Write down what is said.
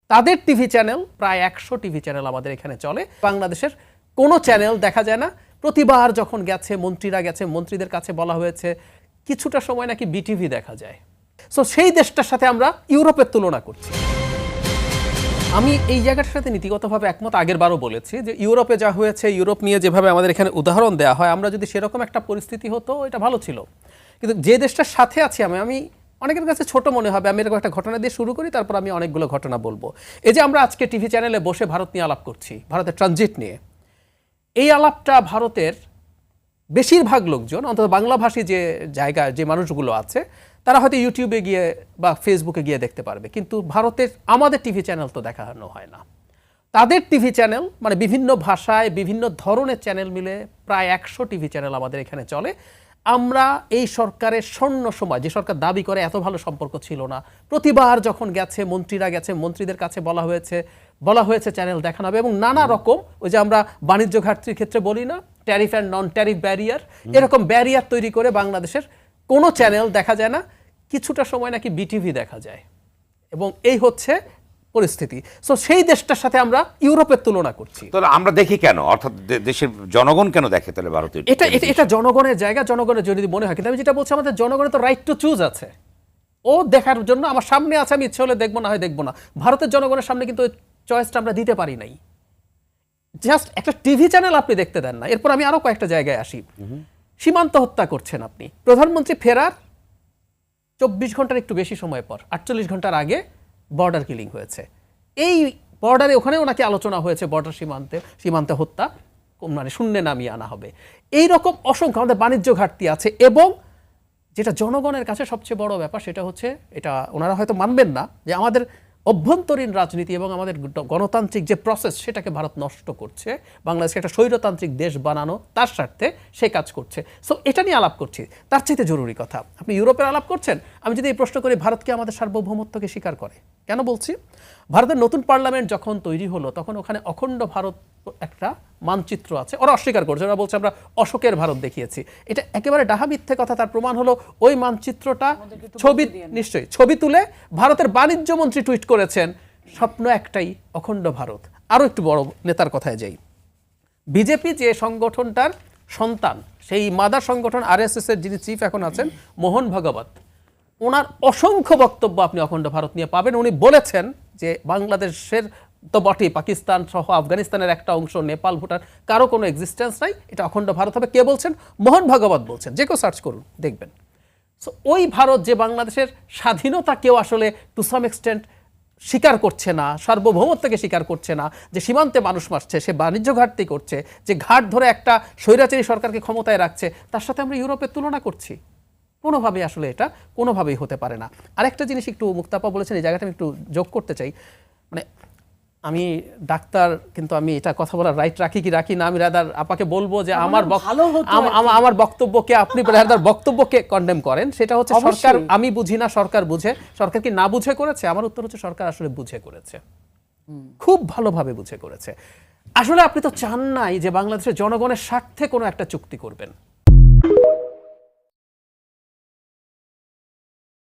তাদের TV channel প্রায় 100 TV channel আমাদের এখানে চলে। বাংলাদেশের কোনো চ্যানেল দেখা যায় না। প্রতিবার যখন গেছে মন্ত্রীরা গেছে, মন্ত্রীদের কাছে বলা হয়েছে কিছুটা সময় নাকি বিটিভি দেখা যায়। সো সেই দেশটার সাথে আমরা ইউরোপের তুলনা করছি। আমি এই জায়গাটার সাথে নীতিগতভাবে একমত, আগের বারও বলেছি যে ইউরোপে যা হয়েছে, ইউরোপ নিয়ে যেভাবে আমাদের এখানে উদাহরণ দেওয়া হয়, আমরা যদি সেরকম একটা পরিস্থিতি হতো এটা ভালো ছিল। কিন্তু যে দেশটার সাথে আছি আমি অনেকের কাছে ছোট মনে হবে, আমি এরকম একটা ঘটনা দিয়ে শুরু করি, তারপর আমি অনেকগুলো ঘটনা বলবো। এই যে আমরা আজকে টিভি চ্যানেলে বসে ভারত নিয়ে আলাপ করছি, ভারতের ট্রানজিট নিয়ে, এই আলাপটা ভারতের বেশিরভাগ লোকজন, অন্তত বাংলাভাষী যে জায়গায় যে মানুষগুলো আছে, তারা হয়তো ইউটিউবে গিয়ে বা ফেসবুকে গিয়ে দেখতে পারবে। কিন্তু ভারতের আমাদের টিভি চ্যানেল তো দেখানো হয় না। তাদের টিভি চ্যানেল মানে বিভিন্ন ভাষায় বিভিন্ন ধরনের চ্যানেল মিলে প্রায় 100 টিভি চ্যানেল আমাদের এখানে চলে। আমরা এই সরকারের স্বর্ণ সময়, যে সরকার দাবি করে এত ভালো সম্পর্ক ছিল না, প্রতিবার যখন গেছে মন্ত্রীরা গেছে, মন্ত্রীদের কাছে বলা হয়েছে চ্যানেল দেখানো হবে, এবং নানা রকম ওই যে আমরা বাণিজ্য ঘাটতির ক্ষেত্রে বলি না, tariff and non tariff barrier, এরকম ব্যারিয়ার তৈরি করে বাংলাদেশের কোনো চ্যানেল দেখা যায় না, কিছুটা সময় নাকি বিটিভি দেখা যায়। এবং এই হচ্ছে পরিস্থিতি। সো সেই দেশটার সাথে আমরা ইউরোপের তুলনা করছি। তাহলে আমরা দেখি কেন, অর্থাৎ দেশের জনগণ কেন দেখে তাহলে ভারতের? এটা জনগণের জায়গা, জনগণের যদি মনে হয়। কিন্তু আমি যেটা বলছি, আমাদের জনগণের তো রাইট টু চুজ আছে। ও দেখার জন্য আমার সামনে আছে, আমি ইচ্ছে হলে দেখবো, না হয় দেখবো না। ভারতের জনগণের সামনে কিন্তু ওই চয়েসটা আমরা দিতে পারি নাই। জাস্ট একটা টিভি চ্যানেল আপনি দেখতে দেন না। এরপর আমি আরো কয়েকটা জায়গায় আসি। সীমান্ত হত্যা করছেন আপনি, প্রধানমন্ত্রী ফেরার 24 ঘন্টার একটু বেশি সময় পর, 48 ঘন্টার আগে বর্ডার কিলিং হয়েছে। এই বর্ডারে ওখানেও নাকি আলোচনা হয়েছে বর্ডার সীমান্তে হত্যা মানে শূন্যে নামিয়ে আনা হবে। এই রকম অসংখ্য আমাদের বাণিজ্য ঘাটতি আছে। এবং যেটা জনগণের কাছে সবচেয়ে বড় ব্যাপার সেটা হচ্ছে, এটা ওনারা হয়তো মানবেন না, যে আমাদের অভ্যন্তরীণ রাজনীতি এবং আমাদের গণতান্ত্রিক যে প্রসেস সেটাকে ভারত নষ্ট করছে। বাংলাদেশকে একটা স্বৈরতান্ত্রিক দেশ বানানো তার স্বার্থে সে কাজ করছে। সো এটা নিয়ে আলাপ করছি। তার চাইতে জরুরি কথা, আপনি ইউরোপের আলাপ করছেন। আমি যদি এই প্রশ্ন করি, ভারতকে আমাদের সার্বভৌমত্বকে স্বীকার করে কেন বলছি? ভারতের নতুন পার্লামেন্ট যখন তৈরি হলো, তখন ওখানে অখণ্ড ভারত একটা মানচিত্র আছে, ওরা অস্বীকার করছে, ওরা বলছে আমরা অশোকের ভারত দেখিয়েছি। এটা একেবারে ডাহা মিথ্যে কথা। তার প্রমাণ হলো ওই মানচিত্রটা ছবি তুলে ভারতের বাণিজ্য মন্ত্রী টুইট করেছেন, স্বপ্ন একটাই, অখণ্ড ভারত। আরো একটু বড় নেতার কথায় যাই, বিজেপি যে সংগঠনটার সন্তান, সেই মাদার সংগঠন আরএসএস এর যিনি চিফ এখন আছেন, মোহন ভাগবত, ওনার অসংখ্য বক্তব্য আপনি অখণ্ড ভারত নিয়ে পাবেন। উনি বলেছেন যে বাংলাদেশের তো বটেই, পাকিস্তান সহ আফগানিস্তানের একটা অংশ, নেপাল, ভুটান, কারো কোনো এক্সিস্টেন্স নাই, এটা অখণ্ড ভারত হবে। কে বলছেন? মোহন ভাগবত বলছেন। যে কেউ সার্চ করুন, দেখবেন। সো ওই ভারত যে বাংলাদেশের স্বাধীনতা কেউ আসলে টু সাম এক্সটেন্ট স্বীকার করছে না, সার্বভৌমত্বকে স্বীকার করছে না, যে সীমান্তে মানুষ মারছে, সে বাণিজ্য ঘাটতি করছে, যে ঘাট ধরে একটা স্বৈরাচারী সরকারকে ক্ষমতায় রাখছে, তার সাথে আমরা ইউরোপের তুলনা করছি। কোনোভাবেই আসলে এটা কোনোভাবেই হতে পারে না। আরেকটা জিনিস একটু মুক্তাপা বলেছেন, এই জায়গাটা আমি একটু যোগ করতে চাই। মানে আমি ডাক্তার, কিন্তু আমি এটা কথা বলার রাইট রাখি কি রাখি না, আমি রাদার আপাকে বলবো যে আমার বক্তব্যকে আপনি রাদার বক্তব্যকে কন্ডেম করেন। সেটা হচ্ছে সরকার আমি বুঝি না, সরকার বুঝে। সরকার কি না বুঝে করেছে? আমার উত্তর হচ্ছে সরকার আসলে বুঝে করেছে, খুব ভালোভাবে বুঝে করেছে। আসলে আপনি তো চান নাই যে বাংলাদেশের জনগণের স্বার্থে কোনো একটা চুক্তি করবেন।